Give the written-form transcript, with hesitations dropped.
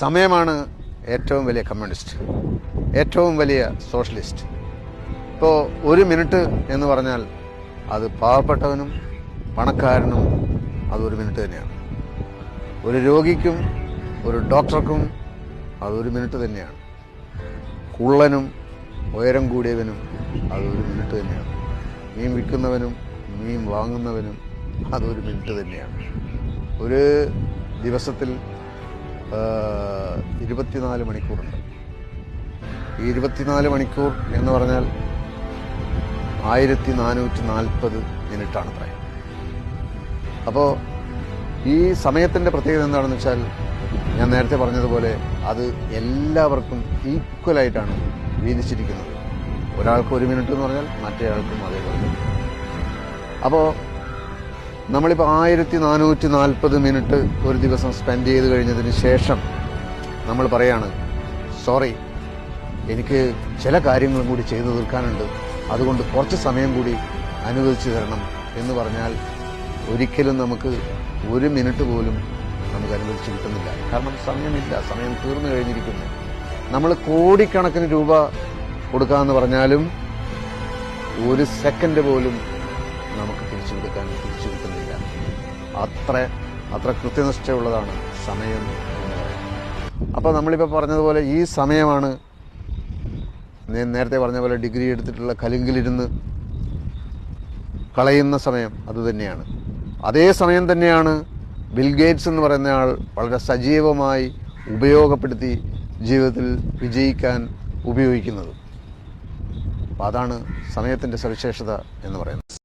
സമയമാണ് ഏറ്റവും വലിയ കമ്മ്യൂണിസ്റ്റ്, ഏറ്റവും വലിയ സോഷ്യലിസ്റ്റ്. ഇപ്പോൾ ഒരു മിനിറ്റ് എന്ന് പറഞ്ഞാൽ അത് പാവപ്പെട്ടവനും പണക്കാരനും അതൊരു മിനിറ്റ് തന്നെയാണ്. ഒരു രോഗിക്കും ഒരു ഡോക്ടർക്കും അതൊരു മിനിറ്റ് തന്നെയാണ്. കുള്ളനും ഉയരം കൂടിയവനും അതൊരു മിനിറ്റ് തന്നെയാണ്. മീൻ വിൽക്കുന്നവനും മീൻ വാങ്ങുന്നവനും അതൊരു മിനിറ്റ് തന്നെയാണ്. ഒരു ദിവസത്തിൽ 24 മണിക്കൂറുണ്ട്. ഈ 24 മണിക്കൂർ എന്ന് പറഞ്ഞാൽ 1440 മിനിറ്റാണ് അത്ര. അപ്പോൾ ഈ സമയത്തിൻ്റെ പ്രത്യേകത എന്താണെന്ന് വെച്ചാൽ, ഞാൻ നേരത്തെ പറഞ്ഞതുപോലെ അത് എല്ലാവർക്കും ഈക്വലായിട്ടാണ് വീതിച്ചിരിക്കുന്നത്. ഒരാൾക്ക് 1 മിനിറ്റ് എന്ന് പറഞ്ഞാൽ മറ്റേ ആൾക്കും അതേപോലെ. അപ്പോൾ നമ്മളിപ്പോൾ 1440 മിനിറ്റ് ഒരു ദിവസം സ്പെൻഡ് ചെയ്ത് കഴിഞ്ഞതിന് ശേഷം നമ്മൾ പറയാണ്, സോറി, എനിക്ക് ചില കാര്യങ്ങളും കൂടി ചെയ്തു തീർക്കാനുണ്ട്, അതുകൊണ്ട് കുറച്ച് സമയം കൂടി അനുവദിച്ചു തരണം എന്ന് പറഞ്ഞാൽ ഒരിക്കലും നമുക്ക് 1 മിനിറ്റ് പോലും നമുക്ക് അനുവദിച്ച് കിട്ടുന്നില്ല. കാരണം സമയമില്ല, സമയം തീർന്നു കഴിഞ്ഞിരിക്കുന്നു. നമ്മൾ കോടിക്കണക്കിന് രൂപ കൊടുക്കാമെന്ന് പറഞ്ഞാലും 1 സെക്കൻഡ് പോലും നമുക്ക് തിരിച്ചു കിട്ടുന്നില്ല. അത്ര കൃത്യനിഷ്ഠയുള്ളതാണ് സമയം എന്ന് പറയുന്നത്. അപ്പോൾ നമ്മളിപ്പോൾ പറഞ്ഞതുപോലെ ഈ സമയമാണ്, നേരത്തെ പറഞ്ഞ പോലെ ഡിഗ്രി എടുത്തിട്ടുള്ള കലുങ്കിലിരുന്ന് കളയുന്ന സമയം അതുതന്നെയാണ്. അതേ സമയം തന്നെയാണ് ബിൽ ഗേറ്റ്സ് എന്ന് പറയുന്ന ആൾ വളരെ സജീവമായി ഉപയോഗപ്പെടുത്തി ജീവിതത്തിൽ വിജയിക്കാൻ ഉപയോഗിക്കുന്നത്. അപ്പോൾ അതാണ് സമയത്തിൻ്റെ സവിശേഷത എന്ന് പറയുന്നത്.